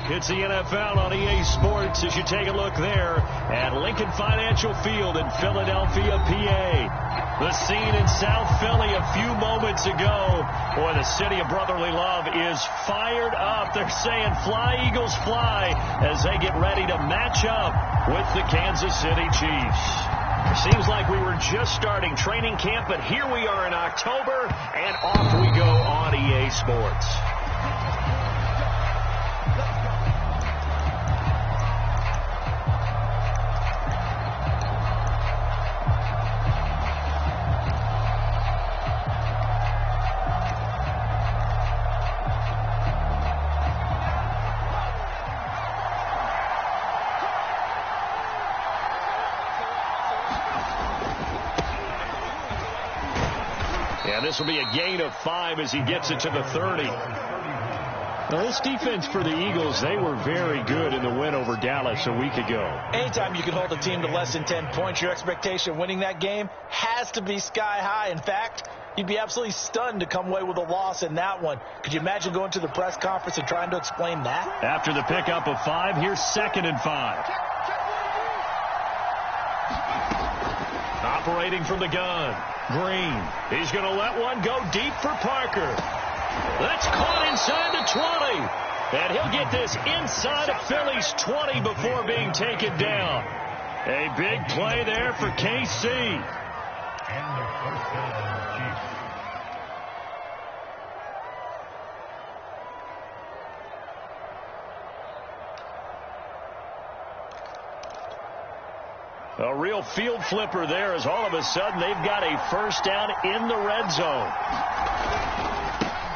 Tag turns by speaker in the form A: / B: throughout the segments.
A: It's the NFL on EA Sports as you take a look there at Lincoln Financial Field in Philadelphia, PA. The scene in South Philly a few moments ago. Boy, the city of brotherly love is fired up. They're saying fly, Eagles, fly as they get ready to match up with the Kansas City Chiefs. Seems like we were just starting training camp, but here we are in October, and off we go on EA Sports. This will be a gain of 5 as he gets it to the 30. Now, this defense for the Eagles, they were very good in the win over Dallas a week ago.
B: Anytime you can hold a team to less than 10 points, your expectation of winning that game has to be sky high. In fact, you'd be absolutely stunned to come away with a loss in that one. Could you imagine going to the press conference and trying to explain that?
A: After the pickup of 5, here's 2nd and 5. Operating from the gun. Green. He's going to let one go deep for Parker. That's caught inside the 20. And he'll get this inside of Philly's 20 before being taken down. A big play there for KC. And the first down, Chiefs. A real field flipper there as all of a sudden they've got a first down in the red zone.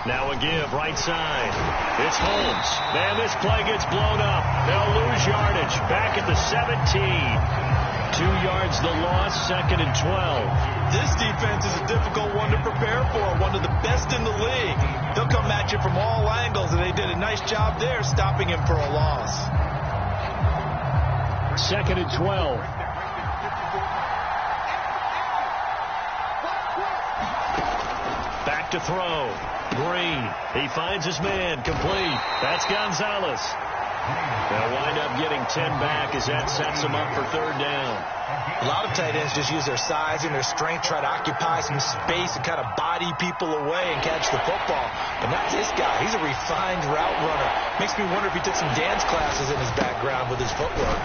A: Now a give right side. It's Holmes. Man, this play gets blown up. They'll lose yardage. Back at the 17. 2 yards the loss, 2nd and 12.
B: This defense is a difficult one to prepare for. One of the best in the league. They'll come at you from all angles, and they did a nice job there stopping him for a loss.
A: 2nd and 12. To throw. Green. He finds his man. Complete. That's Gonzalez. They'll wind up getting 10 back as that sets him up for 3rd down.
B: A lot of tight ends just use their size and their strength, try to occupy some space and kind of body people away and catch the football. But not this guy. He's a refined route runner. Makes me wonder if he took some dance classes in his background with his footwork.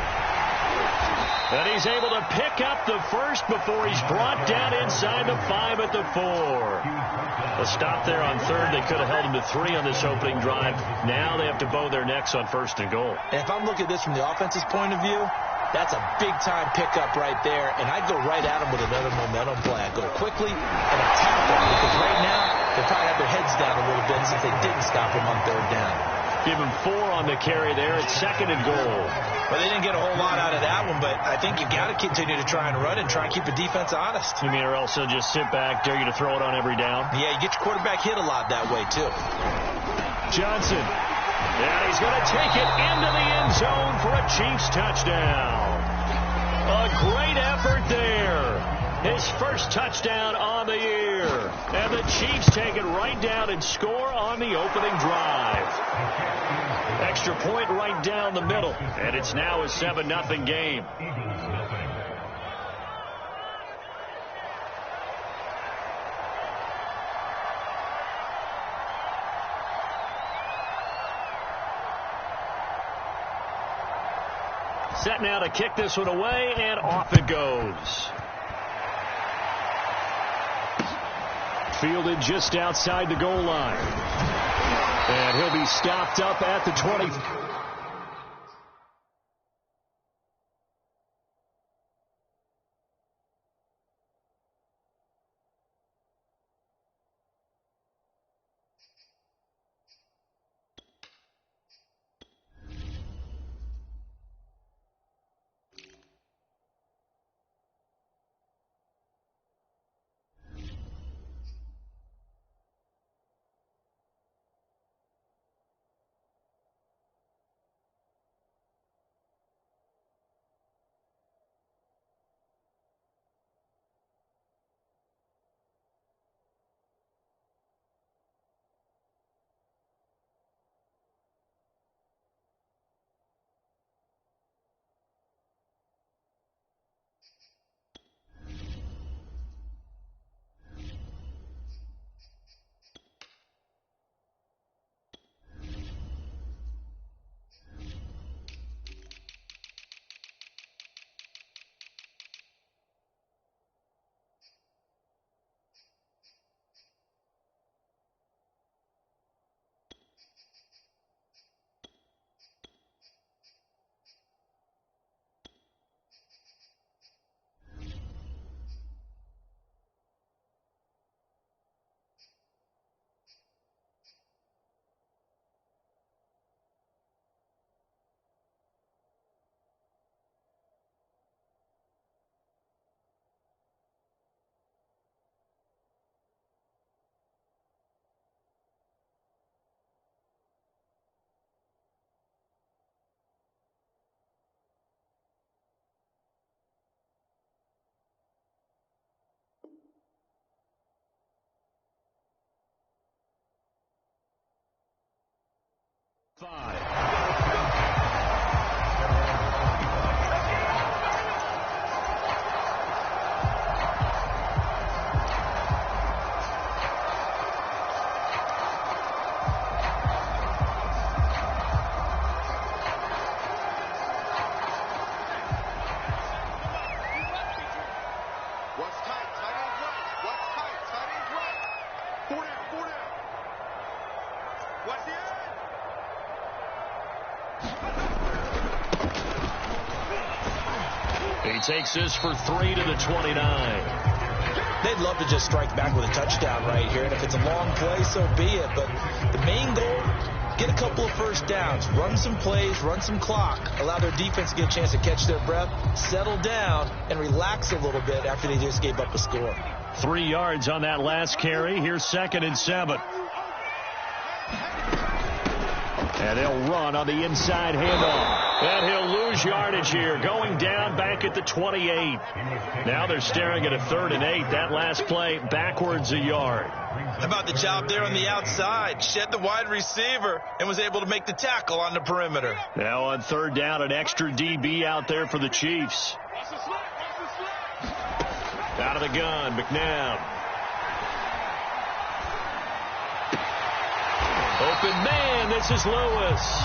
A: And he's able to pick up the first before he's brought down inside the 5 at the 4. A stop there on 3rd. They could have held him to 3 on this opening drive. Now they have to bow their necks on 1st and goal.
B: And if I'm looking at this from the offense's point of view, that's a big-time pickup right there. And I'd go right at him with another momentum play. I'd go quickly and attack him because right now they probably have their heads down a little bit since they didn't stop him on 3rd down.
A: Give him 4 on the carry there. It's 2nd and goal.
B: Well, they didn't get a whole lot out of that one, but I think you've got to continue to try and run and try and keep the defense honest.
A: You mean or else they'll just sit back, dare you to throw it on every down?
B: Yeah, you get your quarterback hit a lot that way, too.
A: Johnson. And he's going to take it into the end zone for a Chiefs touchdown. A great effort there. His first touchdown on the year. And the Chiefs take it right down and score on the opening drive. Extra point right down the middle. And it's now a 7-0 game. Set now to kick this one away, and off it goes. Fielded just outside the goal line. And he'll be stopped up at the 20. He takes this for 3 to the 29.
B: They'd love to just strike back with a touchdown right here, and if it's a long play, so be it. But the main goal, get a couple of first downs, run some plays, run some clock, allow their defense to get a chance to catch their breath, settle down, and relax a little bit after they just gave up a score.
A: 3 yards on that last carry. Here's 2nd and 7. And they'll run on the inside handoff. And he'll lose yardage here, going down back at the 28. Now they're staring at a 3rd and 8. That last play backwards a yard.
B: How about the job there on the outside? Shed the wide receiver and was able to make the tackle on the perimeter.
A: Now on 3rd down, an extra DB out there for the Chiefs. Out of the gun, McNabb. Open man, this is Lewis.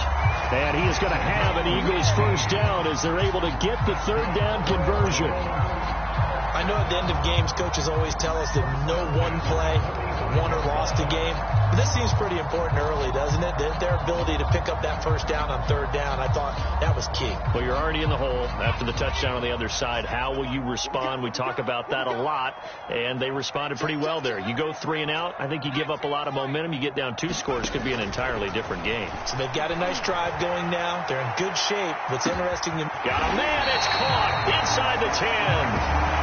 A: And he is going to have an Eagles first down as they're able to get the 3rd down conversion.
B: I know at the end of games, coaches always tell us that no one play won or lost a game. But this seems pretty important early, doesn't it? Their ability to pick up that first down on 3rd down, I thought that was key.
A: Well, you're already in the hole after the touchdown on the other side. How will you respond? We talk about that a lot, and they responded pretty well there. You go 3 and out, I think you give up a lot of momentum. You get down 2 scores, could be an entirely different game.
B: So they've got a nice drive going now. They're in good shape. What's interesting to me...
A: Got a man, it's caught inside the 10.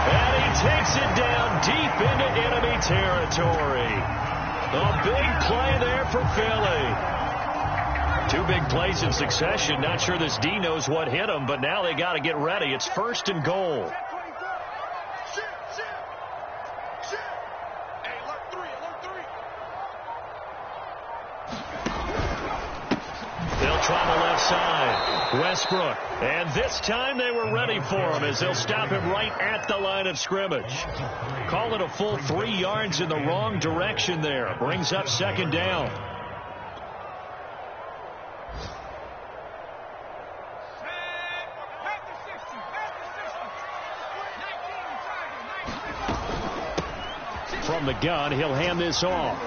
A: And he takes it down deep into enemy territory. A big play there for Philly. 2 big plays in succession. Not sure this D knows what hit him, but now they got to get ready. It's 1st and goal. They'll try the left side. Westbrook. And this time they were ready for him as they'll stop him right at the line of scrimmage. Call it a full 3 yards in the wrong direction there. Brings up 2nd down. From the gun, he'll hand this off.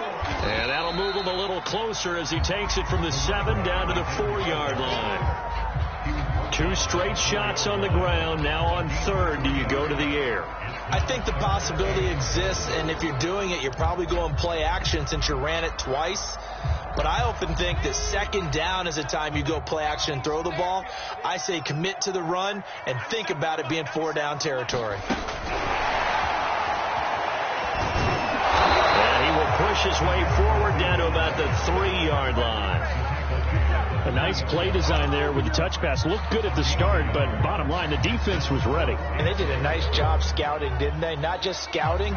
A: And that'll move him a little closer as he takes it from the 7 down to the 4-yard line. 2 straight shots on the ground. Now on 3rd, do you go to the air?
B: I think the possibility exists, and if you're doing it, you're probably going play action since you ran it twice. But I often think that 2nd down is the time you go play action and throw the ball. I say commit to the run and think about it being 4-down territory. Push his way forward down to about the 3-yard line.
A: A nice play design there with the touch pass. Looked good at the start, but bottom line, the defense was ready.
B: And they did a nice job scouting, didn't they? Not just scouting,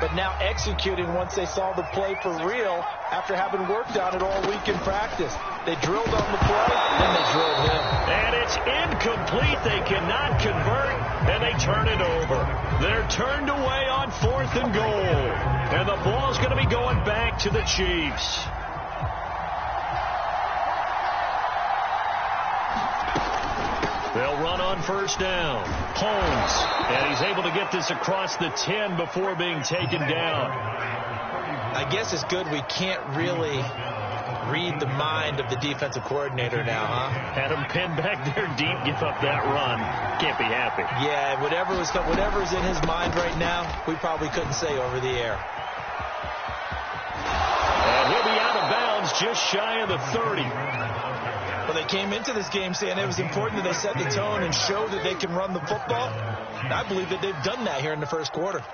B: but now executing once they saw the play for real after having worked on it all week in practice. They drilled on the play, then they drilled him.
A: And it's incomplete. They cannot convert, and they turn it over. They're turned away on 4th and goal. And the ball's going to be going back to the Chiefs. They'll run on 1st down. Holmes, and he's able to get this across the 10 before being taken down.
B: I guess it's good we can't really read the mind of the defensive coordinator now, huh?
A: Had him pinned back there deep, give up that run. Can't be happy.
B: Yeah, whatever's in his mind right now, we probably couldn't say over the air.
A: And he'll be out of bounds just shy of the 30.
B: Well, they came into this game saying it was important that they set the tone and show that they can run the football. And I believe that they've done that here in the 1st quarter.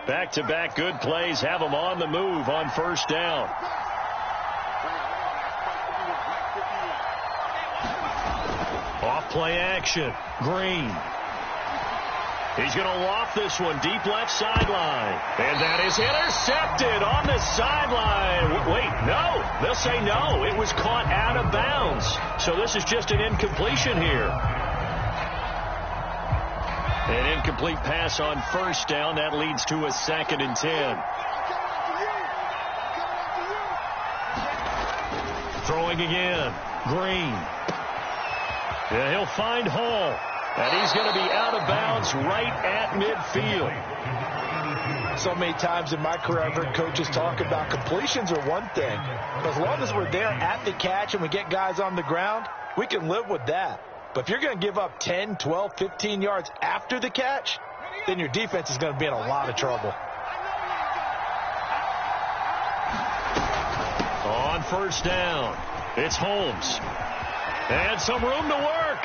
A: Back-to-back good plays have them on the move on 1st down. Off play action. Green. He's going to loft this one deep left sideline. And that is intercepted on the sideline. Wait, no. They'll say no. It was caught out of bounds. So this is just an incompletion here. An incomplete pass on 1st down. That leads to a 2nd and 10. Throwing again. Green. Yeah, he'll find Hall. And he's going to be out of bounds right at midfield.
B: So many times in my career, I've heard coaches talk about completions are one thing. But as long as we're there at the catch and we get guys on the ground, we can live with that. But if you're going to give up 10, 12, 15 yards after the catch, then your defense is going to be in a lot of trouble.
A: On first down, it's Holmes. And some room to work.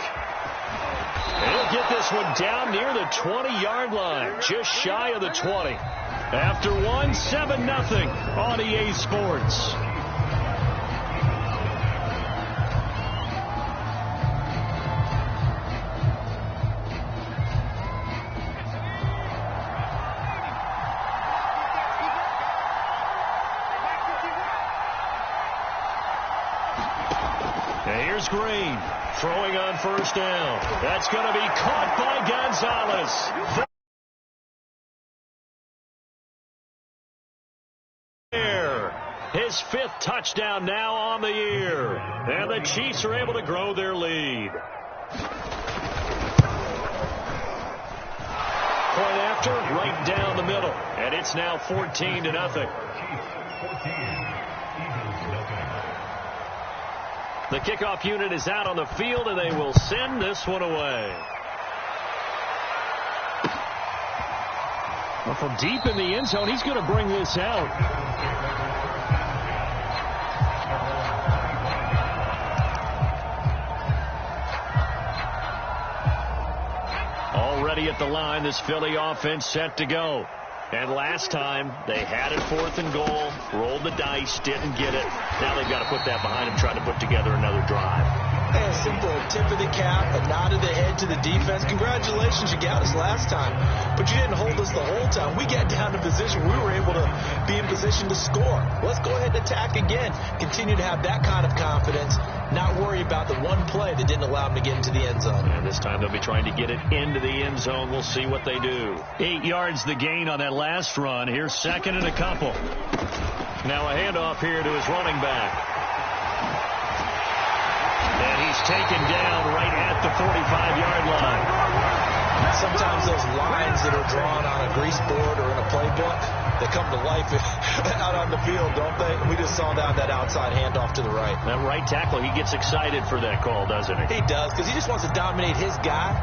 A: He'll get this one down near the 20-yard line, just shy of the 20. After one, 7-0 on EA Sports. Here's Green, throwing on first down. That's going to be caught by Gonzalez. His 5th touchdown now on the year. And the Chiefs are able to grow their lead. Point after, right down the middle. And it's now 14-0. The kickoff unit is out on the field, and they will send this one away. Well, from deep in the end zone, he's going to bring this out. Already at the line, this Philly offense set to go. And last time, they had it 4th and goal, rolled the dice, didn't get it. Now they've got to put that behind them, try to put together another drive.
B: And a simple tip of the cap, a nod of the head to the defense. Congratulations, you got us last time. But you didn't hold us the whole time. We got down to position. We were able to be in position to score. Let's go ahead and attack again. Continue to have that kind of confidence. Not worry about the one play that didn't allow them to get into the end zone.
A: And this time they'll be trying to get it into the end zone. We'll see what they do. 8 yards the gain on that last run. Here's 2nd and a couple. Now a handoff here to his running back. And he's taken down right at the 45-yard line.
B: Sometimes those lines that are drawn on a grease board or in a playbook, they come to life out on the field, don't they? We just saw that outside handoff to the right.
A: That right tackle, he gets excited for that call, doesn't he?
B: He does, because he just wants to dominate his guy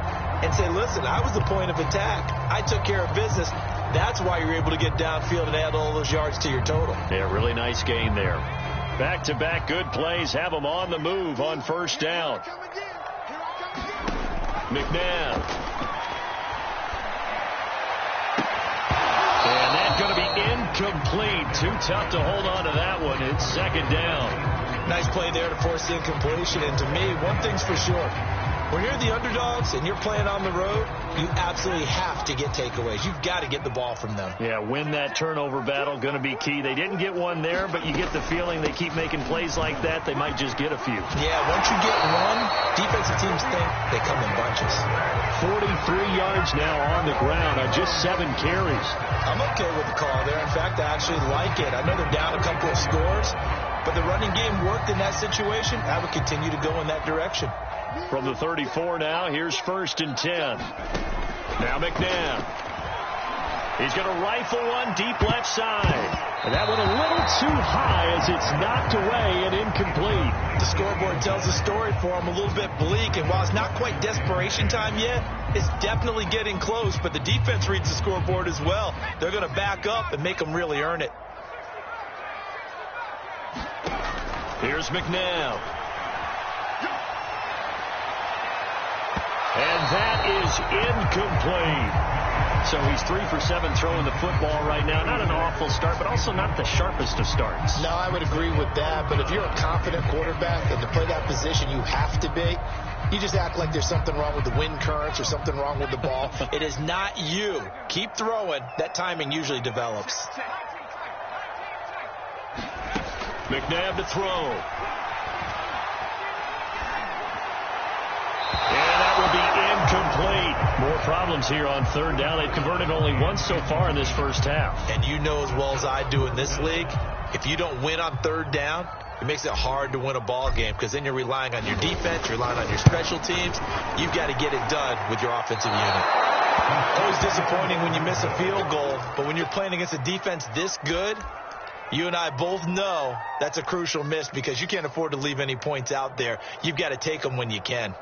B: and say, listen, I was the point of attack. I took care of business. That's why you're able to get downfield and add all those yards to your total.
A: Yeah, really nice game there. Back-to-back good plays have them on the move on first down. McNabb. And that's going to be incomplete. Too tough to hold on to that one. It's 2nd down.
B: Nice play there to force the incompletion. And to me, one thing's for sure. When you're the underdogs and you're playing on the road, you absolutely have to get takeaways. You've got to get the ball from them.
A: Yeah, win that turnover battle, going to be key. They didn't get one there, but you get the feeling they keep making plays like that, they might just get a few.
B: Yeah, once you get one, defensive teams think they come in bunches.
A: 43 yards now on the ground on just 7 carries.
B: I'm okay with the call there. In fact, I actually like it. I know they're down a couple of scores, but the running game worked in that situation. I would continue to go in that direction.
A: From the 34 now, here's 1st and 10. Now McNabb. He's going to rifle one deep left side. And that one a little too high as it's knocked away and incomplete.
B: The scoreboard tells the story for him, a little bit bleak. And while it's not quite desperation time yet, it's definitely getting close. But the defense reads the scoreboard as well. They're going to back up and make them really earn it.
A: Here's McNabb. And that is incomplete. So he's 3 for 7 throwing the football right now. Not an awful start, but also not the sharpest of starts.
C: No, I would agree with that. But if you're a confident quarterback and to play that position you have to be, you just act like there's something wrong with the wind currents or something wrong with the ball.
B: It is not you. Keep throwing. That timing usually develops.
A: McNabb to throw. And that will be incomplete. More problems here on 3rd down. They've converted only once so far in this first half.
B: And you know as well as I do in this league, if you don't win on 3rd down, it makes it hard to win a ball game because then you're relying on your defense, you're relying on your special teams. You've got to get it done with your offensive unit. Always disappointing when you miss a field goal, but when you're playing against a defense this good, you and I both know that's a crucial miss because you can't afford to leave any points out there. You've got to take them when you can.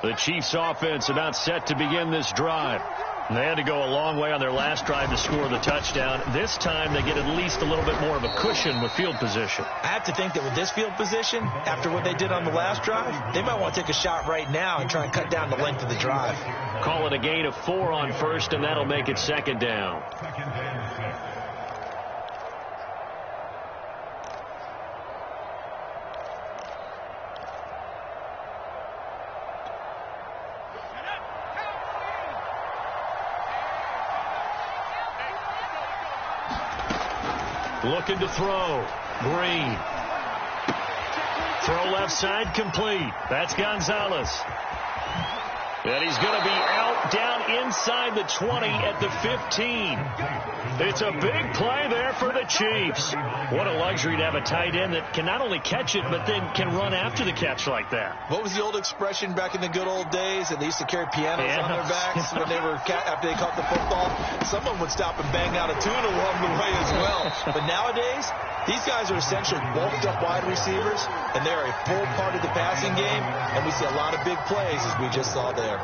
A: The Chiefs offense about set to begin this drive. They had to go a long way on their last drive to score the touchdown. This time they get at least a little bit more of a cushion with field position.
B: I have to think that with this field position, after what they did on the last drive, they might want to take a shot right now and try and cut down the length of the drive.
A: Call it a gain of 4 on first, and that'll make it second down. Looking to throw. Green. Throw left side complete. That's Gonzalez. And he's going to be out down inside the 20 at the 15. It's a big play there for the Chiefs. What a luxury to have a tight end that can not only catch it, but then can run after the catch like that.
B: What was the old expression back in the good old days? They used to carry pianos on their backs when they were after they caught the football. Someone would stop and bang out a tune along the way as well. But nowadays, these guys are essentially bulked up wide receivers, and they're a full part of the passing game, and we see a lot of big plays as we just saw there.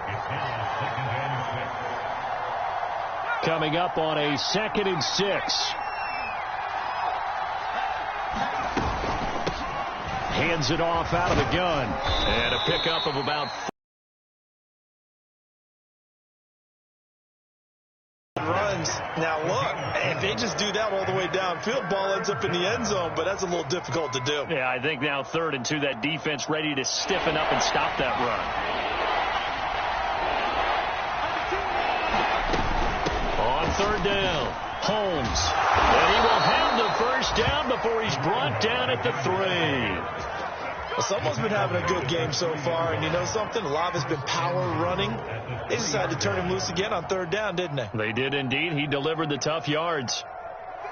A: Coming up on a 2nd and 6. Hands it off out of the gun. And a pickup of about
B: runs. Now look, if they just do that all the way downfield, ball ends up in the end zone, but that's a little difficult to do.
A: Yeah, I think now 3rd and 2, that defense ready to stiffen up and stop that run. On 3rd down, Holmes. And he will have the first down before he's brought down at the 3.
B: Well, someone's been having a good game so far, and you know something? A lot of it's been power running. They decided to turn him loose again on 3rd down, didn't they?
A: They did indeed. He delivered the tough yards.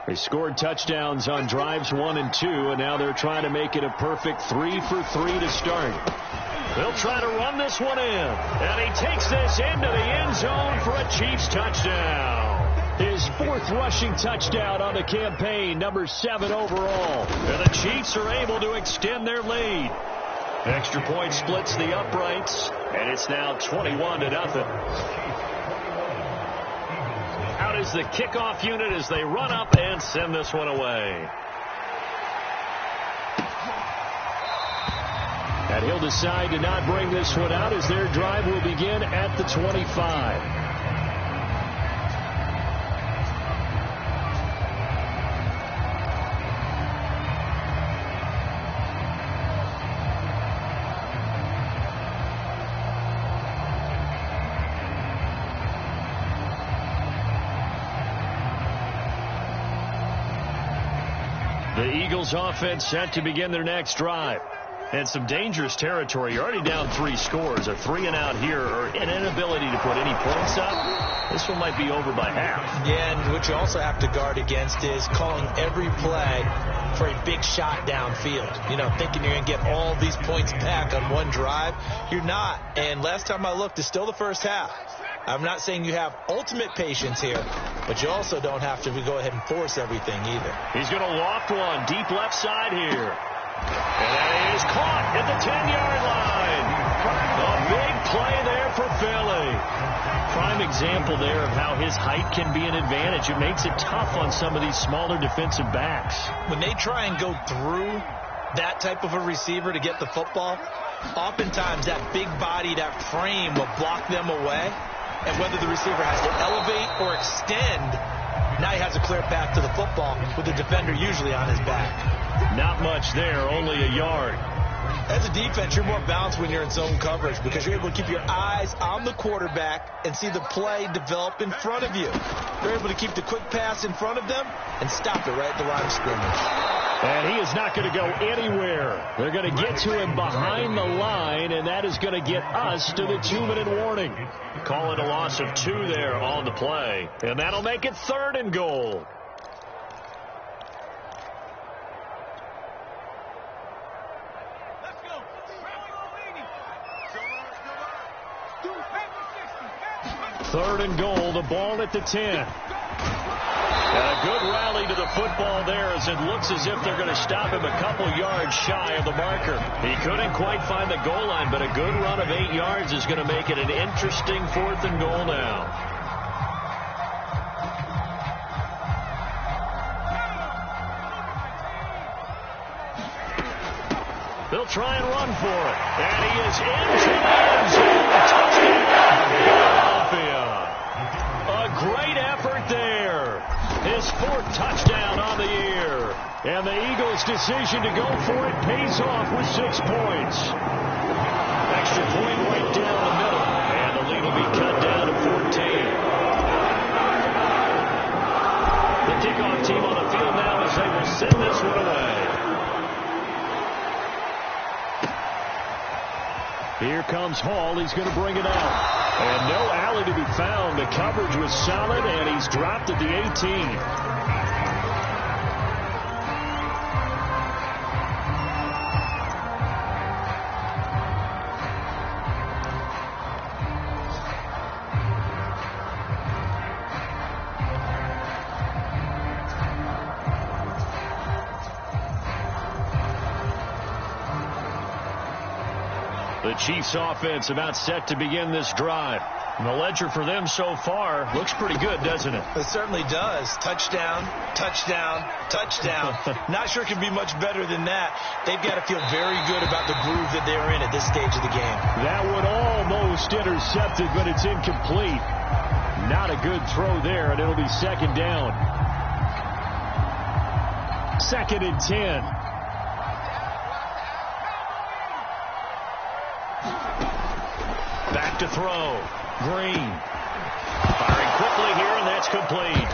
A: They scored touchdowns on drives 1 and 2, and now they're trying to make it a perfect 3 for 3 to start. They'll try to run this one in, and he takes this into the end zone for a Chiefs touchdown. His 4th rushing touchdown on the campaign, number 7 overall. And the Chiefs are able to extend their lead. Extra point splits the uprights, and it's now 21-0. Out is the kickoff unit as they run up and send this one away. And he'll decide to not bring this one out as their drive will begin at the 25. The Eagles offense set to begin their next drive. And some dangerous territory. You're already down 3 scores. A 3-and-out here or an inability to put any points up. This one might be over by half.
B: Yeah, and what you also have to guard against is calling every play for a big shot downfield. You know, thinking you're going to get all these points back on one drive. You're not. And last time I looked, it's still the first half. I'm not saying you have ultimate patience here, but you also don't have to go ahead and force everything either.
A: He's going to loft one deep left side here. And that is caught at the 10-yard line. A big play there for Philly. Prime example there of how his height can be an advantage. It makes it tough on some of these smaller defensive backs.
B: When they try and go through that type of a receiver to get the football, oftentimes that big body, that frame will block them away. And whether the receiver has to elevate or extend, now he has a clear path to the football with the defender usually on his back.
A: Not much there, only a yard.
B: As a defense, you're more balanced when you're in zone coverage because you're able to keep your eyes on the quarterback and see the play develop in front of you. You're able to keep the quick pass in front of them and stop it right at the line of scrimmage.
A: And he is not going to go anywhere. They're going to get to him behind the line, and that is going to get us to the 2-minute warning. Call it a loss of 2 there on the play. And that'll make it 3rd and goal. 3rd and goal, the ball at the 10. And a good rally to the football there as it looks as if they're going to stop him a couple yards shy of the marker. He couldn't quite find the goal line, but a good run of 8 yards is going to make it an interesting 4th and goal now. They'll try and run for it. And he is into the end zone. Touchdown, Philadelphia. A great effort there. His 4th touchdown on the year. And the Eagles' decision to go for it pays off with 6 points. Extra point right down the middle. And the lead will be cut down to 14. The kickoff team on the field now as they will send this one away. Here comes Hall. He's going to bring it out. And no alley to be found. The coverage was solid, and he's dropped at the 18. The Chiefs offense about set to begin this drive. And the ledger for them so far looks pretty good, doesn't it?
B: It certainly does. Touchdown, touchdown, touchdown. Not sure it can be much better than that. They've got to feel very good about the groove that they're in at this stage of the game.
A: That one almost intercepted, but it's incomplete. Not a good throw there, and it'll be 2nd down. 2nd and 10. Back to throw. Green. Firing quickly here, and that's complete.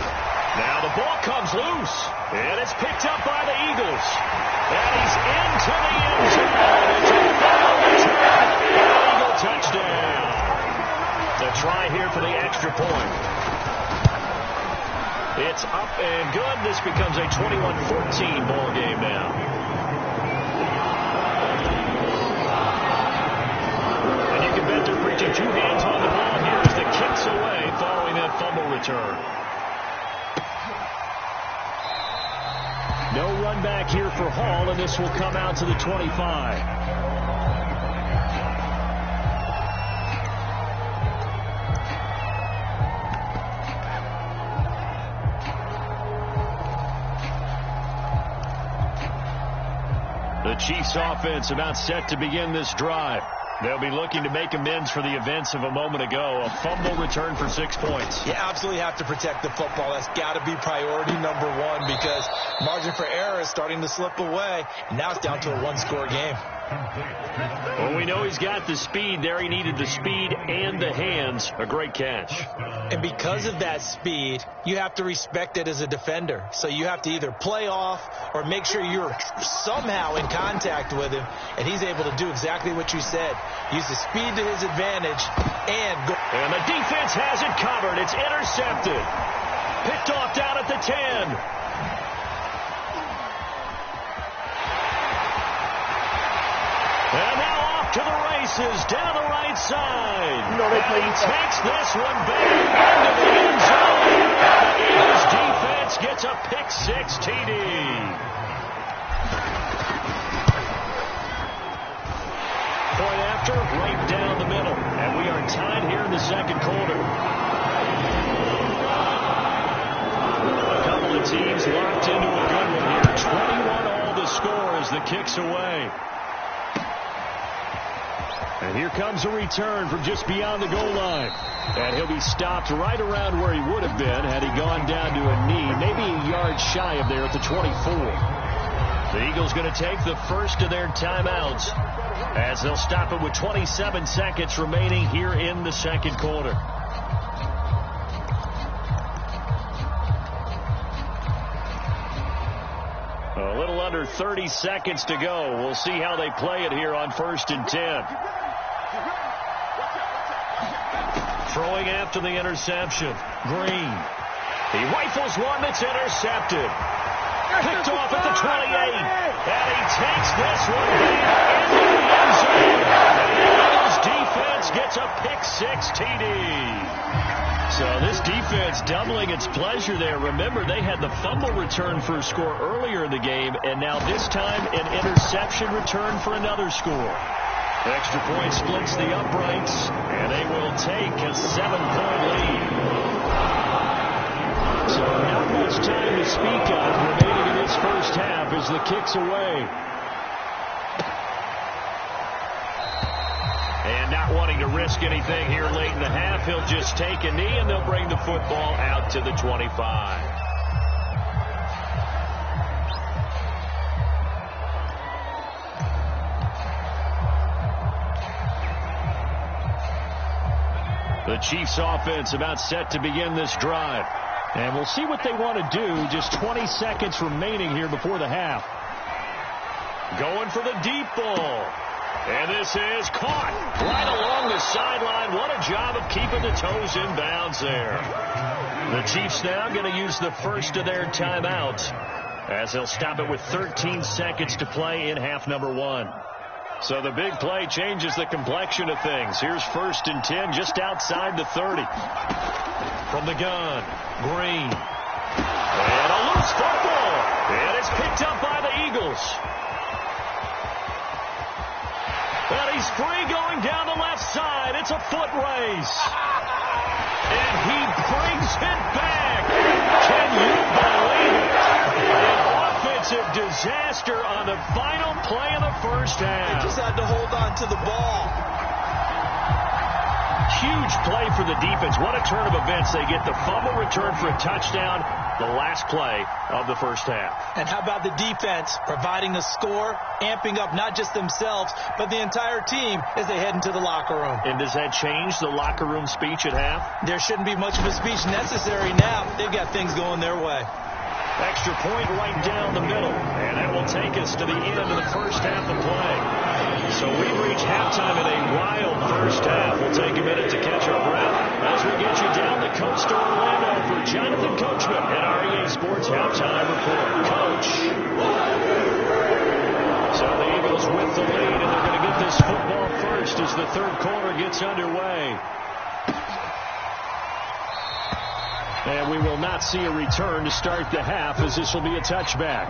A: Now the ball comes loose, and it's picked up by the Eagles. And he's into the end zone. It's a final return. Eagle touchdown. The try here for the extra point. It's up and good. This becomes a 21-14 ball game now. They're preaching 2 hands on the ball here as the kicks away following that fumble return. No run back here for Hall, and this will come out to the 25. The Chiefs offense about set to begin this drive. They'll be looking to make amends for the events of a moment ago. A fumble return for 6 points.
B: You absolutely have to protect the football. That's got to be priority number 1 because margin for error is starting to slip away. And now it's down to a 1-score game.
A: Well, we know he's got the speed there. He needed the speed and the hands. A great catch.
B: And because of that speed, you have to respect it as a defender. So you have to either play off or make sure you're somehow in contact with him. And he's able to do exactly what you said. Use the speed to his advantage and go.
A: And the defense has it covered. It's intercepted. Picked off down at the 10. And now off to the races down the right side. He takes this one back into the end zone. His defense gets a pick-6 TD. Point after, right down the middle. And we are tied here in the 2nd quarter. A couple of teams locked into a good one here. 21 all the score as the kick's away. And here comes a return from just beyond the goal line. And he'll be stopped right around where he would have been had he gone down to a knee, maybe a yard shy of there at the 24. The Eagles going to take the first of their timeouts as they'll stop it with 27 seconds remaining here in the 2nd quarter. A little under 30 seconds to go. We'll see how they play it here on 1st and 10. Throwing after the interception. Green. He rifles one that's intercepted. Picked off at the 28. And he takes this one back into the end zone. And his defense gets a pick-6 TD. So this defense doubling its pleasure there. Remember, they had the fumble return for a score earlier in the game, and now this time an interception return for another score. Extra point splits the uprights, and they will take a 7-point lead. So not much time to speak of remaining in this first half as the kick's away. And not wanting to risk anything here late in the half, he'll just take a knee, and they'll bring the football out to the 25. The Chiefs offense about set to begin this drive. And we'll see what they want to do. Just 20 seconds remaining here before the half. Going for the deep ball. And this is caught right along the sideline. What a job of keeping the toes in bounds there. The Chiefs now going to use the first of their timeouts as they'll stop it with 13 seconds to play in half number 1. So the big play changes the complexion of things. Here's 1st and 10 just outside the 30. From the gun, Green. And a loose football. And it's picked up by the Eagles. And he's free going down the left side. It's a foot race. And he brings it back. Can you believe it? An offensive disaster on the final play of the first half.
B: They just had to hold on to the ball.
A: Huge play for the defense. What a turn of events. They get the fumble return for a touchdown, the last play of the first half.
B: And how about the defense providing a score, amping up not just themselves, but the entire team as they head into the locker room.
A: And does that change the locker room speech at half?
B: There shouldn't be much of a speech necessary now. They've got things going their way.
A: Extra point right down the middle. And that will take us to the end of the first half of play. So we've reached halftime in a wild first half. We'll take a minute to catch our breath as we get you down the coast to Orlando for Jonathan Coachman at REA Sports Halftime Report. Coach. So the Eagles with the lead, and they're going to get this football first as the third quarter gets underway. And we will not see a return to start the half, as this will be a touchback.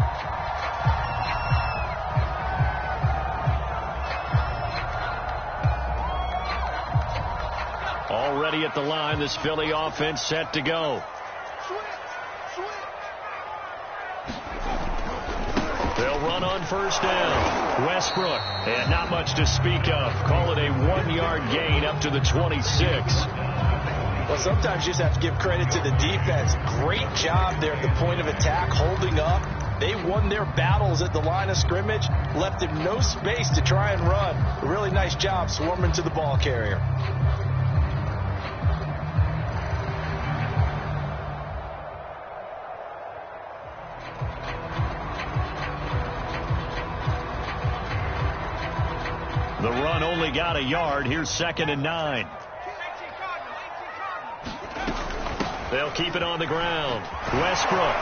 A: Already at the line, this Philly offense set to go. They'll run on first down. Westbrook, and not much to speak of. Call it a 1-yard gain up to the 26.
B: Well, sometimes you just have to give credit to the defense. Great job there at the point of attack, holding up. They won their battles at the line of scrimmage, left them no space to try and run. A really nice job swarming to the ball carrier.
A: The run only got a yard. Here's 2nd and 9. They'll keep it on the ground. Westbrook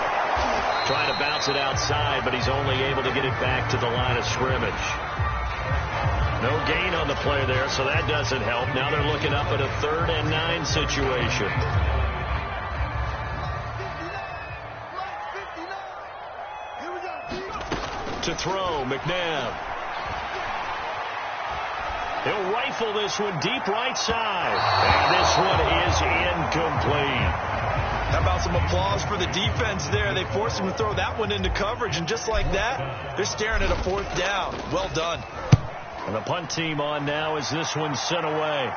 A: trying to bounce it outside, but he's only able to get it back to the line of scrimmage. No gain on the play there, so that doesn't help. Now they're looking up at a 3rd and 9 situation. To throw, McNabb. He'll rifle this one deep right side. And this one is incomplete.
B: How about some applause for the defense there? They forced him to throw that one into coverage, and just like that, they're staring at a 4th down. Well done.
A: And the punt team on now as this one's sent away.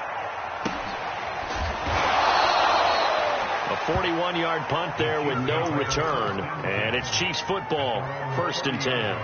A: A 41-yard punt there with no return. And it's Chiefs football, 1st and 10.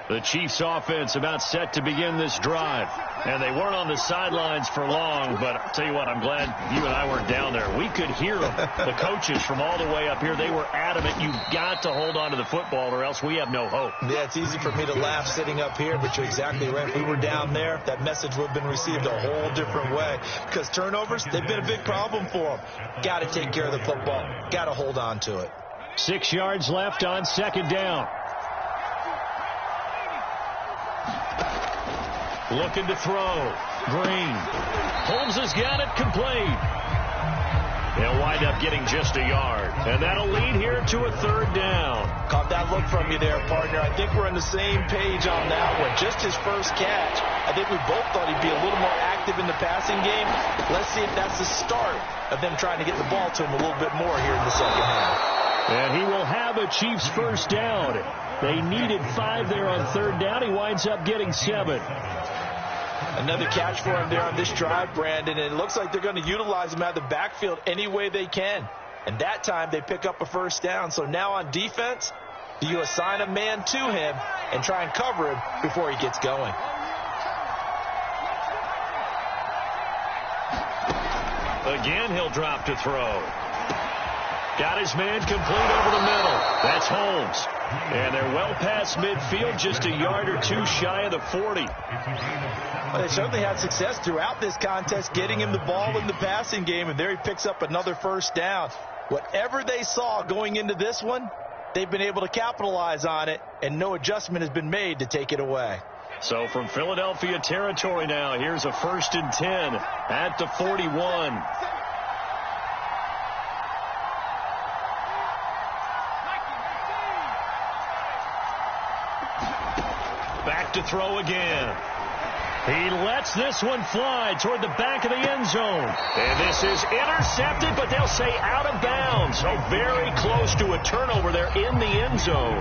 A: The Chiefs offense about set to begin this drive. And they weren't on the sidelines for long, but I'll tell you what, I'm glad you and I weren't down there. We could hear them, the coaches from all the way up here. They were adamant, you've got to hold on to the football or else we have no hope.
B: Yeah, it's easy for me to laugh sitting up here, but you're exactly right. If we were down there, that message would have been received a whole different way. Because turnovers, they've been a big problem for them. Got to take care of the football. Got to hold on to it.
A: 6 yards left on 2nd down. Looking to throw. Green. Holmes has got it complete. They'll wind up getting just a yard. And that'll lead here to a third down.
B: Caught that look from you there, partner. I think we're on the same page on that one. Just his first catch. I think we both thought he'd be a little more active in the passing game. Let's see if that's the start of them trying to get the ball to him a little bit more here in the second half.
A: And he will have a Chiefs first down. They needed 5 there on third down. He winds up getting 7.
B: Another catch for him there on this drive, Brandon, and it looks like they're going to utilize him out of the backfield any way they can. And that time they pick up a first down. So now on defense, do you assign a man to him and try and cover him before he gets going?
A: Again, he'll drop to throw. Got his man complete over the middle. That's Holmes. And they're well past midfield, just a yard or two shy of the 40.
B: Well, they certainly had success throughout this contest getting him the ball in the passing game, and there he picks up another first down. Whatever they saw going into this one, they've been able to capitalize on it, and no adjustment has been made to take it away.
A: So from Philadelphia territory now, here's a 1st and 10 at the 41. Back to throw again. He lets this one fly toward the back of the end zone. And this is intercepted, but they'll say out of bounds. So very close to a turnover there in the end zone.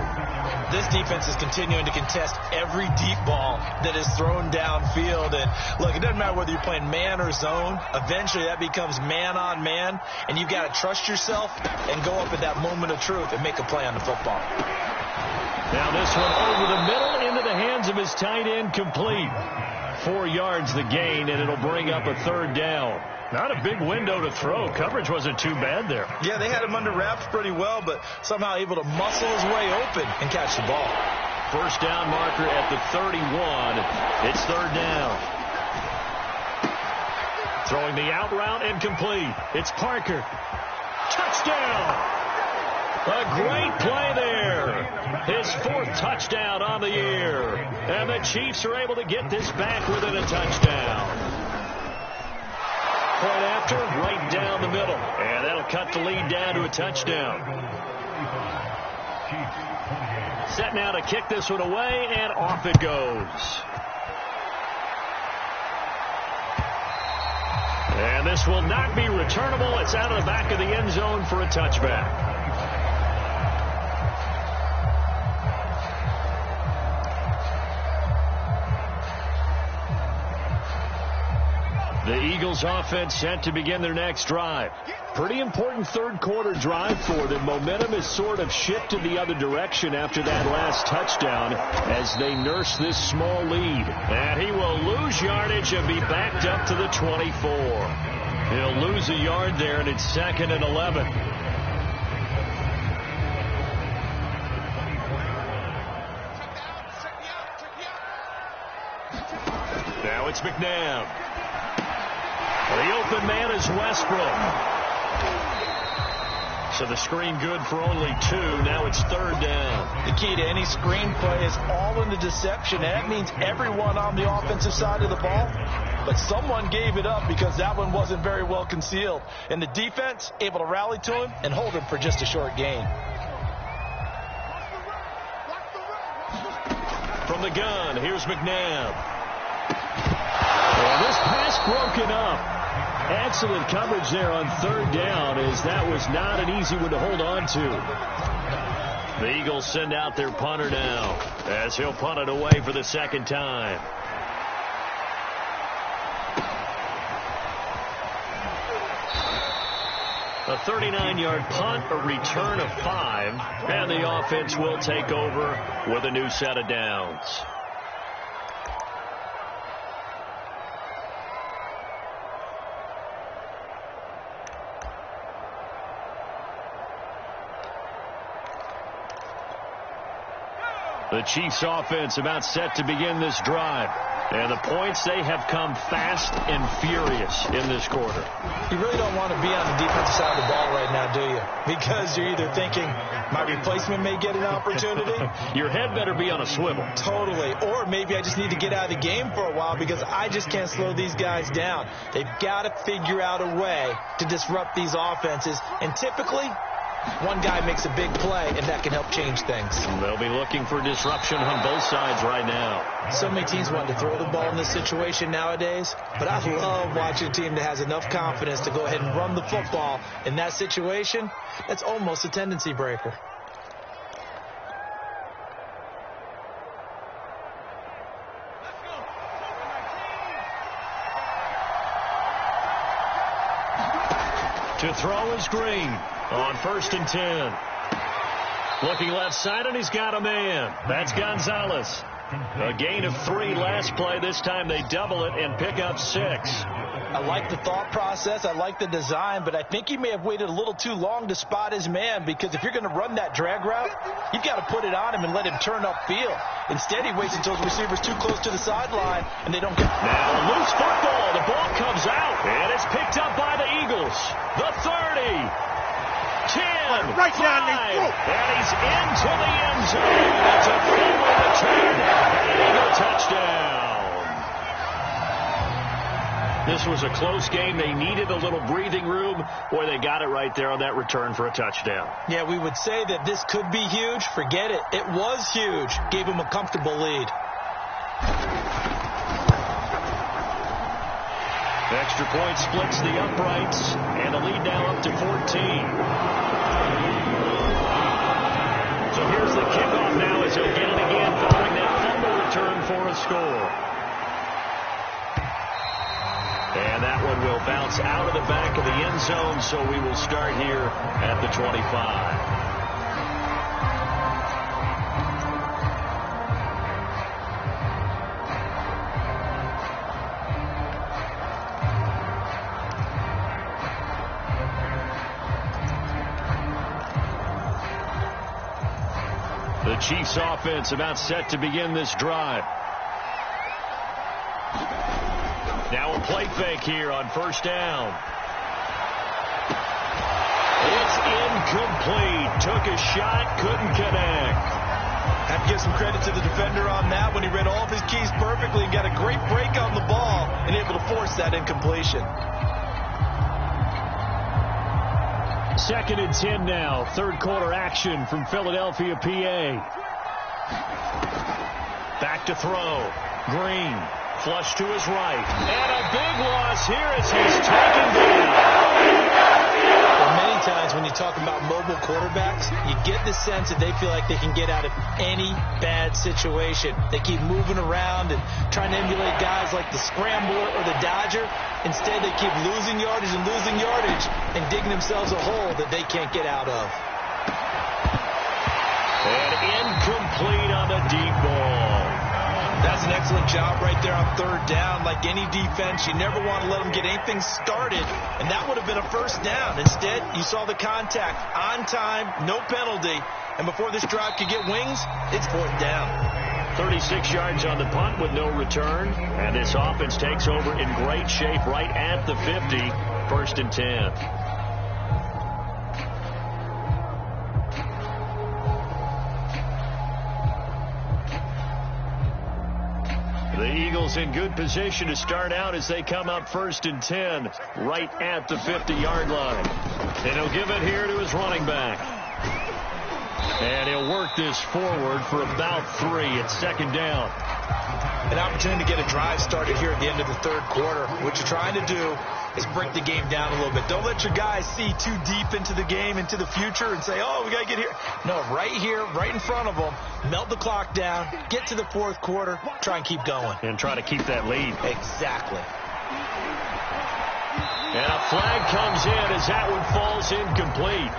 B: This defense is continuing to contest every deep ball that is thrown downfield. And look, it doesn't matter whether you're playing man or zone. Eventually that becomes man on man. And you've got to trust yourself and go up at that moment of truth and make a play on the football.
A: Now this one over the middle into the hands of his tight end, complete. 4 yards the gain, and it'll bring up a third down. Not a big window to throw. Coverage wasn't too bad there.
B: Yeah, they had him under wraps pretty well, but somehow able to muscle his way open and catch the ball.
A: First down marker at the 31. It's third down. Throwing the out route and complete. It's Parker. Touchdown! A great play there. His 4th touchdown on the year. And the Chiefs are able to get this back within a touchdown. Point after, right down the middle. And that'll cut the lead down to a touchdown. Set now to kick this one away, and off it goes. And this will not be returnable. It's out of the back of the end zone for a touchback. The Eagles offense set to begin their next drive. Pretty important third quarter drive for them. Momentum has sort of shifted the other direction after that last touchdown as they nurse this small lead. And he will lose yardage and be backed up to the 24. He'll lose a yard there, and it's 2nd and 11. Now it's McNabb. The open man is Westbrook. So the screen good for only 2. Now it's third down.
B: The key to any screen play is all in the deception. And that means everyone on the offensive side of the ball. But someone gave it up because that one wasn't very well concealed. And the defense able to rally to him and hold him for just a short gain.
A: From the gun, here's McNabb. Well, this pass broken up. Excellent coverage there on third down, as that was not an easy one to hold on to. The Eagles send out their punter now, as he'll punt it away for the second time. A 39-yard punt, a return of 5, and the offense will take over with a new set of downs. The Chiefs offense about set to begin this drive. And the points, they have come fast and furious in this quarter.
B: You really don't want to be on the defensive side of the ball right now, do you? Because you're either thinking, my replacement may get an opportunity.
A: Your head better be on a swivel.
B: Totally. Or maybe I just need to get out of the game for a while because I just can't slow these guys down. They've got to figure out a way to disrupt these offenses. And typically, one guy makes a big play, and that can help change things.
A: They'll be looking for disruption on both sides right now.
B: So many teams want to throw the ball in this situation nowadays, but I love watching a team that has enough confidence to go ahead and run the football. In that situation, that's almost a tendency breaker.
A: To throw is Green on 1st and 10. Looking left side, and he's got a man. That's Gonzalez. A gain of 3 last play. This time they double it and pick up 6.
B: I like the thought process. I like the design, but I think he may have waited a little too long to spot his man because if you're going to run that drag route, you've got to put it on him and let him turn upfield. Instead, he waits until his receiver's too close to the sideline, and they don't get...
A: Now, a loose football. The ball comes out, and it's picked up by the Eagles. The 30. 10,
D: right
A: 5,
D: down the throat.
A: And he's into the end zone. It's a fumble return, and an Eagle touchdown. This was a close game. They needed a little breathing room. Boy, they got it right there on that return for a touchdown.
B: Yeah, we would say that this could be huge. Forget it. It was huge. Gave him a comfortable lead.
A: Extra point splits the uprights, and the lead now up to 14. So here's the kickoff now as he'll get it again following that fumble return for a score. And that one will bounce out of the back of the end zone, so we will start here at the 25. The Chiefs offense about set to begin this drive. Now a play fake here on 1st down. It's incomplete. Took a shot, couldn't connect.
B: Have to give some credit to the defender on that when he read all of his keys perfectly and got a great break on the ball and able to force that incompletion.
A: 2nd and 10 now. 3rd quarter action from Philadelphia, PA. Back to throw. Green. Flush to his right. And a big loss here as he's taken down.
B: Well, many times when you talk about mobile quarterbacks, you get the sense that they feel like they can get out of any bad situation. They keep moving around and trying to emulate guys like the Scrambler or the Dodger. Instead, they keep losing yardage and digging themselves a hole that they can't get out of.
A: And incomplete on the deep ball.
B: That's an excellent job right there on 3rd down. Like any defense, you never want to let them get anything started, and that would have been a 1st down. Instead, you saw the contact on time, no penalty, and before this drive could get wings, it's 4th down.
A: 36 yards on the punt with no return, and this offense takes over in great shape right at the 50, 1st and 10. The Eagles in good position to start out as they come up 1st and 10 right at the 50-yard line. And he'll give it here to his running back. And he'll work this forward for about 3. It's 2nd down.
B: An opportunity to get a drive started here at the end of the 3rd quarter. What you're trying to do is break the game down a little bit. Don't let your guys see too deep into the game, into the future, and say, oh, we got to get here. No, right here, right in front of them, melt the clock down, get to the 4th quarter, try and keep going.
A: And try to keep that lead.
B: Exactly.
A: And a flag comes in as that one falls incomplete.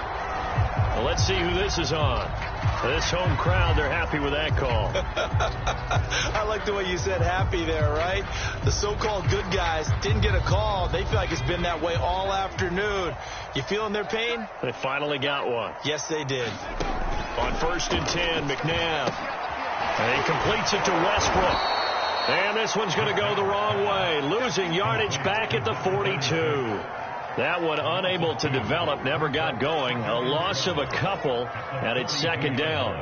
A: Well, let's see who this is on. This home crowd, they're happy with that call.
B: I like the way you said happy there, right? The so-called good guys didn't get a call. They feel like it's been that way all afternoon. You feeling their pain?
A: They finally got one.
B: Yes, they did.
A: On 1st and 10, McNabb. And he completes it to Westbrook. And this one's going to go the wrong way. Losing yardage back at the 42. That one unable to develop, never got going. A loss of a couple, and it's second down.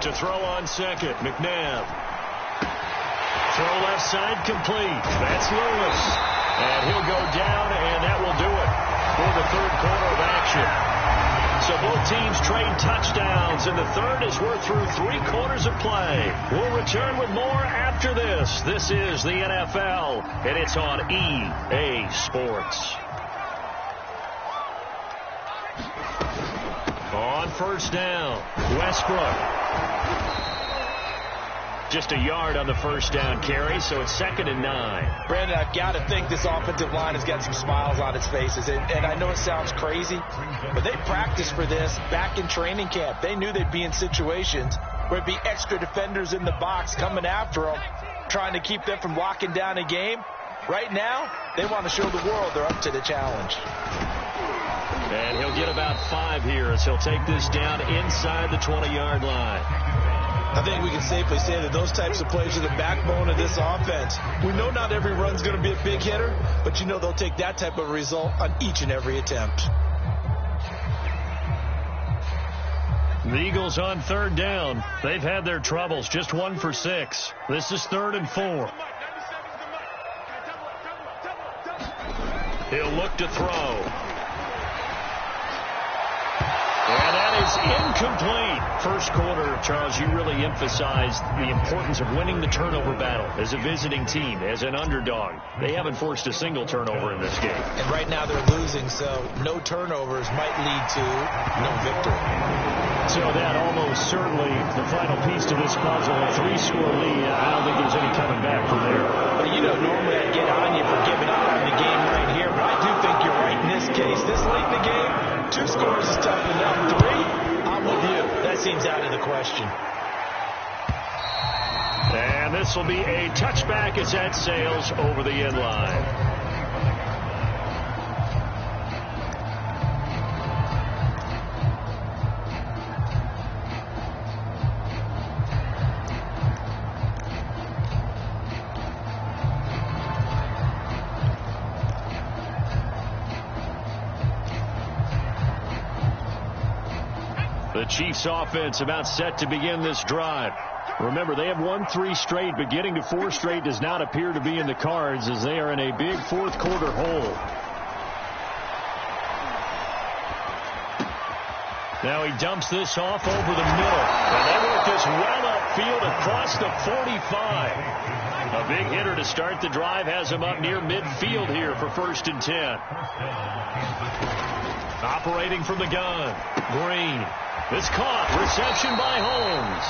A: To throw on second, McNabb. Throw left side complete. That's Lewis. And he'll go down, and that will do it for the third quarter of action. So both teams trade touchdowns, and the third as we're through 3 quarters of play. We'll return with more after this. This is the NFL, and it's on EA Sports. On first down, Westbrook. Just a yard on the first down carry, so it's 2nd and 9.
B: Brandon, I've got to think this offensive line has got some smiles on its faces. And I know it sounds crazy, but they practiced for this back in training camp. They knew they'd be in situations where it'd be extra defenders in the box coming after them, trying to keep them from locking down a game. Right now, they want to show the world they're up to the challenge.
A: And he'll get about 5 here as he'll take this down inside the 20-yard line.
B: I think we can safely say that those types of plays are the backbone of this offense. We know not every run's going to be a big hitter, but you know they'll take that type of result on each and every attempt.
A: The Eagles on third down. They've had their troubles, just 1 for 6. This is 3rd and 4. He'll look to throw. And that is incomplete. First quarter, Charles, you really emphasized the importance of winning the turnover battle as a visiting team, as an underdog. They haven't forced a single turnover in this game.
B: And right now they're losing, so no turnovers might lead to no victory.
A: So that almost certainly the final piece to this puzzle, a 3-score lead. I don't think there's any coming back from there.
B: But, you know, normally I'd get on you for giving up on the game right here, but I do think you're right in this case. This late in the game, 2 scores is tough enough. 3, I'm with you. That seems out of the question.
A: And this will be a touchback as that sails over the end line. The Chiefs offense about set to begin this drive. Remember, they have won 3 straight, but getting to 4 straight does not appear to be in the cards as they are in a big fourth quarter hole. Now he dumps this off over the middle. And they work this well upfield across the 45. A big hitter to start the drive has him up near midfield here for 1st and 10. Operating from the gun, Green. It's caught. Reception by Holmes.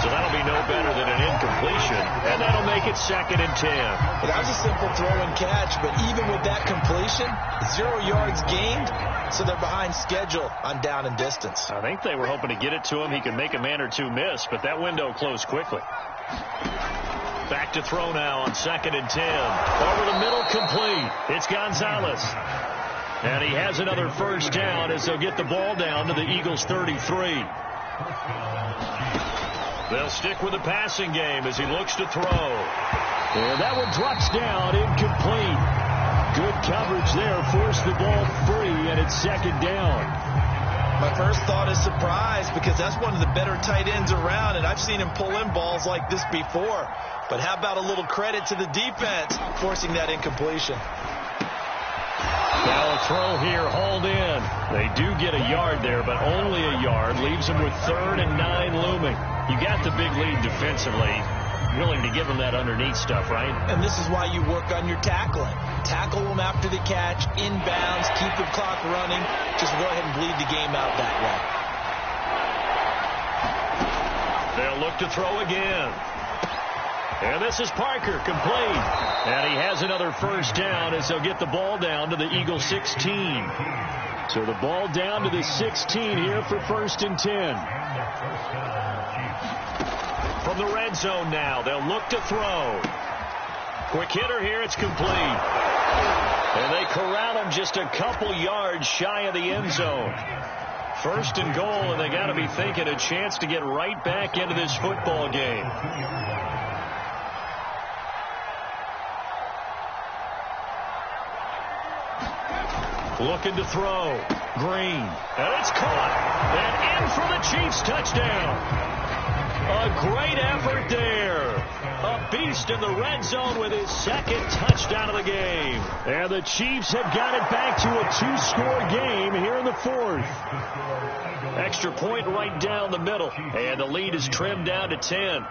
A: So that'll be no better than an incompletion, and that'll make it 2nd and 10.
B: Well, that was a simple throw and catch, but even with that completion, 0 yards gained, so they're behind schedule on down and distance.
A: I think they were hoping to get it to him. He could make a man or 2 miss, but that window closed quickly. Back to throw now on 2nd and 10. Over the middle, complete. It's Gonzalez. And he has another first down as they'll get the ball down to the Eagles' 33. They'll stick with the passing game as he looks to throw. And that one drops down, incomplete. Good coverage there, forced the ball free, and it's 2nd down.
B: My first thought is surprise because that's one of the better tight ends around, and I've seen him pull in balls like this before. But how about a little credit to the defense forcing that incompletion?
A: Now a throw here, hauled in. They do get a yard there, but only a yard. Leaves them with 3rd and 9 looming. You got the big lead defensively. Willing to give them that underneath stuff, right?
B: And this is why you work on your tackling. Tackle them after the catch, inbounds, keep the clock running. Just go ahead and bleed the game out that way.
A: They'll look to throw again. And this is Parker, complete. And he has another first down as they'll get the ball down to the Eagles' 16. So the ball down to the 16 here for 1st and 10. From the red zone now, they'll look to throw. Quick hitter here. It's complete. And they corral him just a couple yards shy of the end zone. First and goal, and they got to be thinking a chance to get right back into this football game. Looking to throw. Green. And it's caught. And in for the Chiefs touchdown. A great effort there. A beast in the red zone with his second touchdown of the game. And the Chiefs have got it back to a two-score game here in the fourth. Extra point right down the middle. And the lead is trimmed down to 10.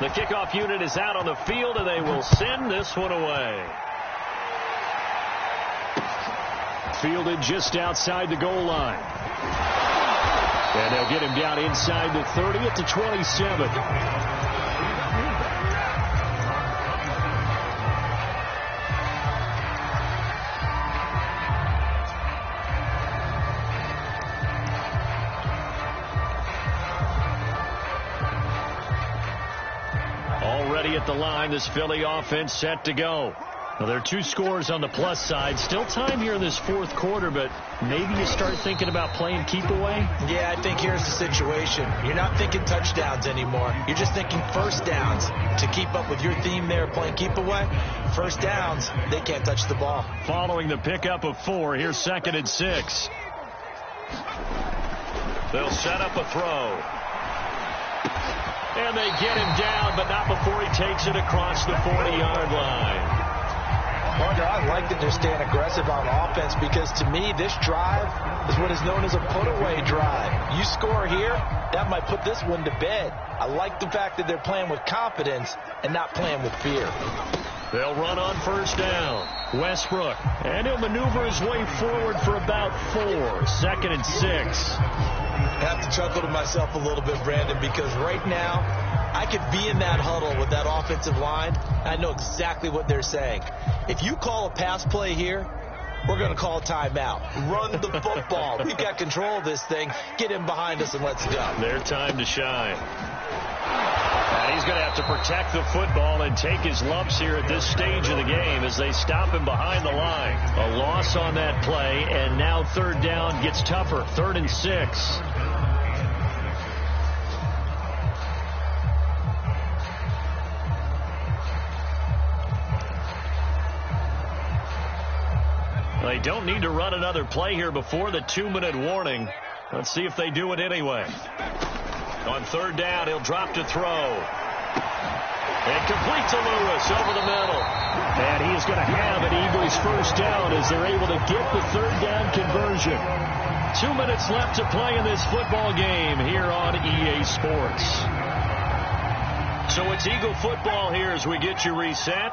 A: The kickoff unit is out on the field, and they will send this one away. Fielded just outside the goal line. And they'll get him down inside the 30 at the 27. Already at the line, this Philly offense set to go. Well, there are two scores on the plus side. Still time here in this fourth quarter, but maybe you start thinking about playing keep away?
B: Yeah, I think here's the situation. You're not thinking touchdowns anymore. You're just thinking first downs. To keep up with your theme there, playing keep away, first downs, they can't touch the ball.
A: Following the pickup of 4, here's 2nd and 6. They'll set up a throw. And they get him down, but not before he takes it across the 40-yard line.
B: Partner, I like that they're staying aggressive on offense because, to me, this drive is what is known as a put-away drive. You score here, that might put this one to bed. I like the fact that they're playing with confidence and not playing with fear.
A: They'll run on first down. Westbrook, and he'll maneuver his way forward for about 4. 2nd and 6.
B: I have to chuckle to myself a little bit, Brandon, because right now I could be in that huddle with that offensive line. I know exactly what they're saying. If you call a pass play here, we're going to call a timeout. Run the football. We've got control of this thing. Get him behind us and let's go.
A: Their time to shine. And he's going to have to protect the football and take his lumps here at this stage of the game as they stop him behind the line. A loss on that play, and now third down gets tougher. 3rd and 6. They don't need to run another play here before the 2-minute warning. Let's see if they do it anyway. On third down, he'll drop to throw. And complete to Lewis over the middle. And he is going to have an Eagles first down as they're able to get the third down conversion. 2 minutes left to play in this football game here on EA Sports. So it's Eagle football here as we get you reset.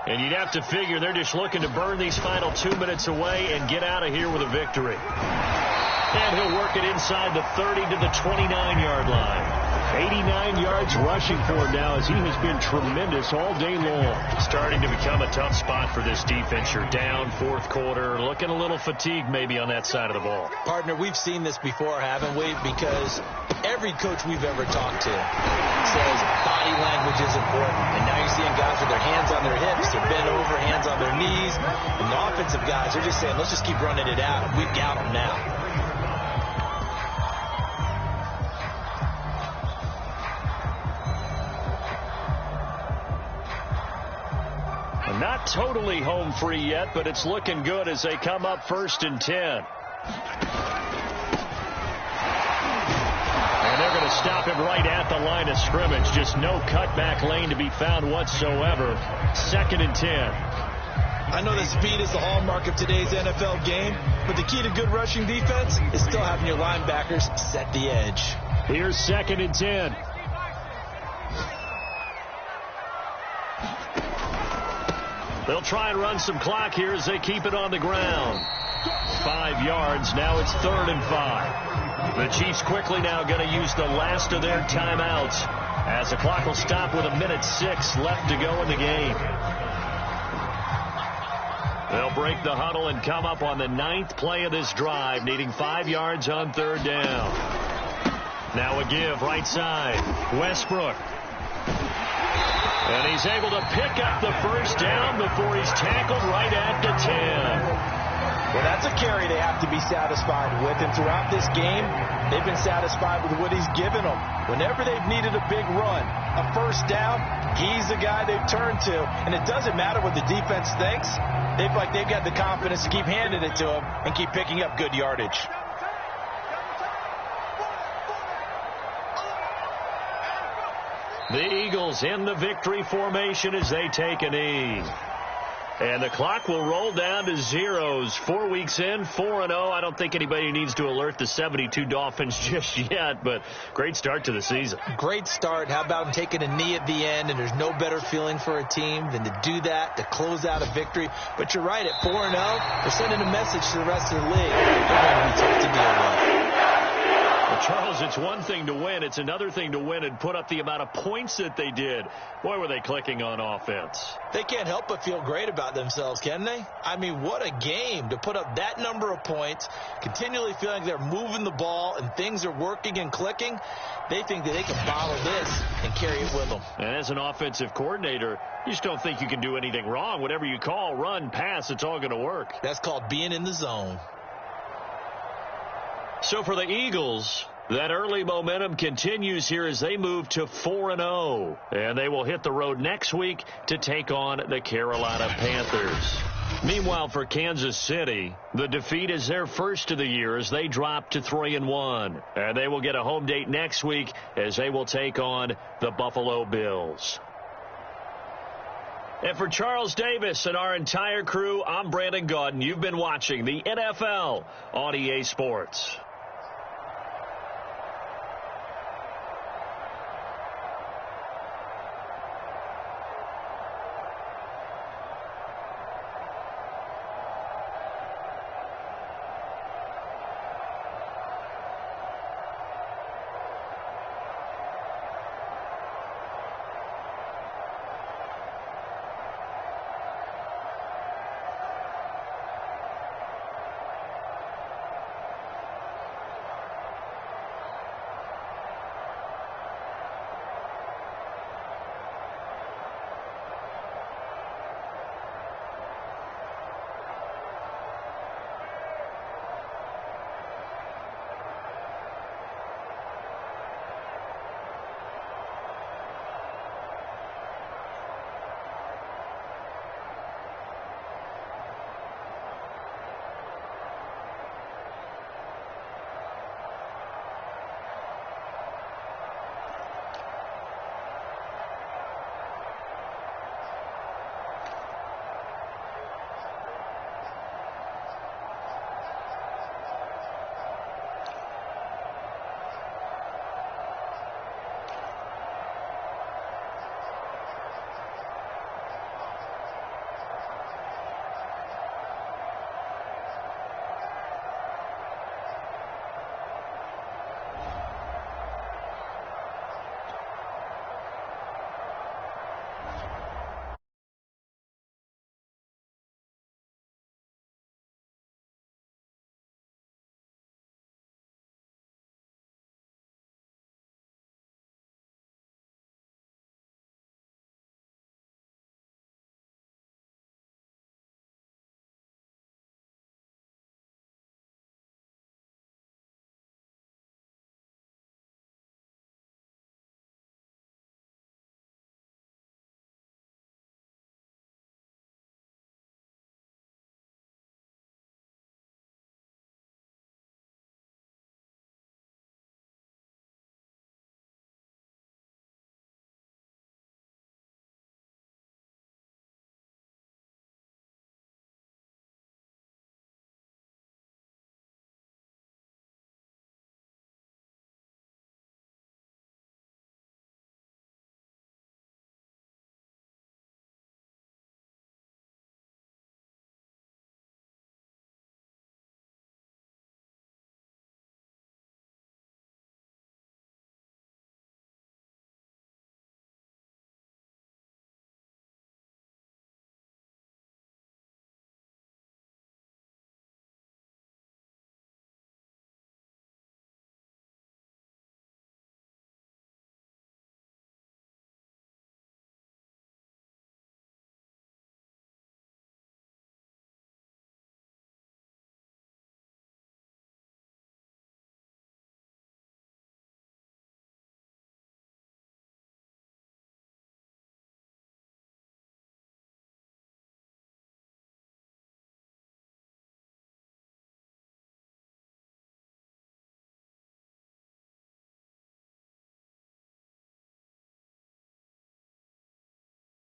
A: And you'd have to figure they're just looking to burn these final 2 minutes away and get out of here with a victory. And he'll work it inside the 30 to the 29-yard line. 89 yards rushing for him now as he has been tremendous all day long. Starting to become a tough spot for this defense. You're down fourth quarter, looking a little fatigued maybe on that side of the ball.
B: Partner, we've seen this before, haven't we? Because every coach we've ever talked to says body language is important. And now you're seeing guys with their hands on their hips, they're bent over, hands on their knees. And the offensive guys are just saying, let's just keep running it out. We've got them now.
A: Not totally home free yet, but it's looking good as they come up 1st and 10. And they're going to stop him right at the line of scrimmage. Just no cutback lane to be found whatsoever. 2nd and 10.
B: I know that speed is the hallmark of today's NFL game, but the key to good rushing defense is still having your linebackers set the edge.
A: Here's 2nd and 10. They'll try and run some clock here as they keep it on the ground. 5 yards. Now it's 3rd and 5. The Chiefs quickly now going to use the last of their timeouts as the clock will stop with 1:06 left to go in the game. They'll break the huddle and come up on the 9th play of this drive, needing 5 yards on 3rd down. Now a give right side. Westbrook. And he's able to pick up the first down before he's tackled right at the 10.
B: Well, that's a carry they have to be satisfied with. And throughout this game, they've been satisfied with what he's given them. Whenever they've needed a big run, a first down, he's the guy they've turned to. And it doesn't matter what the defense thinks. They feel like they've got the confidence to keep handing it to him and keep picking up good yardage.
A: The Eagles in the victory formation as they take a knee. And the clock will roll down to zeros. 4 weeks in, 4-0. I don't think anybody needs to alert the 72 Dolphins just yet, but great start to the season.
B: Great start. How about taking a knee at the end? And there's no better feeling for a team than to do that, to close out a victory. But you're right, at 4-0, they're sending a message to the rest of the league. They're going to be tough to deal with.
A: Well, Charles, it's one thing to win. It's another thing to win and put up the amount of points that they did. Boy, were they clicking on offense.
B: They can't help but feel great about themselves, can they? I mean, what a game to put up that number of points, continually feeling they're moving the ball and things are working and clicking. They think that they can bottle this and carry it with them.
A: And as an offensive coordinator, you just don't think you can do anything wrong. Whatever you call, run, pass, it's all going to work.
B: That's called being in the zone.
A: So for the Eagles, that early momentum continues here as they move to 4-0. And they will hit the road next week to take on the Carolina Panthers. Meanwhile, for Kansas City, the defeat is their first of the year as they drop to 3-1. And they will get a home date next week as they will take on the Buffalo Bills. And for Charles Davis and our entire crew, I'm Brandon Gaudin. You've been watching the NFL on EA Sports.